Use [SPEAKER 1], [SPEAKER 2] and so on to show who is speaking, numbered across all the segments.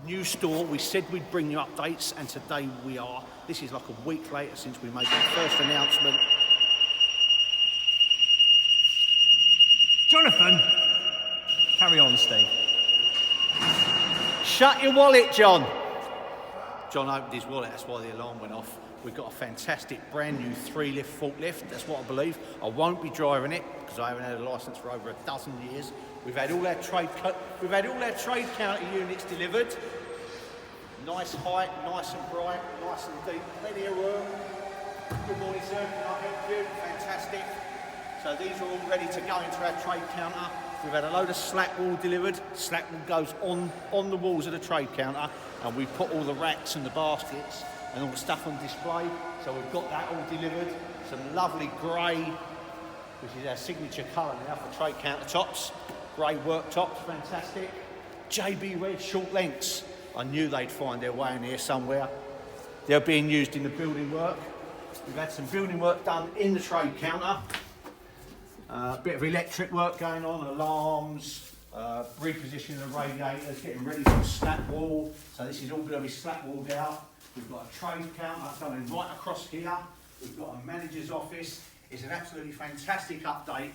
[SPEAKER 1] New store, we said we'd bring you updates, and today we are. This is like a week later since we made our first announcement.
[SPEAKER 2] Jonathan, carry on, Steve.
[SPEAKER 1] Shut your wallet, John. John opened his wallet, that's why the alarm went off. We've got a fantastic brand new 3-lift forklift, that's what I believe. I won't be driving it because I haven't had a licence for over a dozen years. We've had all our trade counter units delivered. Nice height, nice and bright, nice and deep, plenty of room. Good morning, sir, can I help you? Fantastic. So these are all ready to go into our trade counter. We've had a load of slat wall delivered. Slat wall goes on the walls of the trade counter, and we put all the racks and the baskets and all the stuff on display. So we've got that all delivered. Some lovely grey, which is our signature colour now for trade countertops. Grey worktops, fantastic. JB Red short lengths. I knew they'd find their way in here somewhere. They're being used in the building work. We've had some building work done in the trade counter. A bit of electric work going on, alarms, repositioning the radiators, getting ready for the slat wall. So this is all going to be slat walled out. We've got a trade counter going right across here. We've got a manager's office. It's an absolutely fantastic update.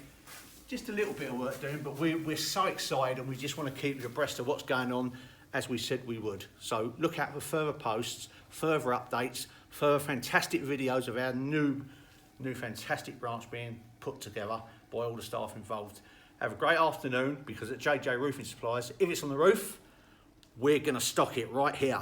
[SPEAKER 1] Just a little bit of work doing, but we're so excited and we just want to keep you abreast of what's going on as we said we would. So look out for further posts, further updates, further fantastic videos of our new fantastic branch being put together by all the staff involved. Have a great afternoon, because at JJ Roofing Supplies, if it's on the roof, we're going to stock it right here.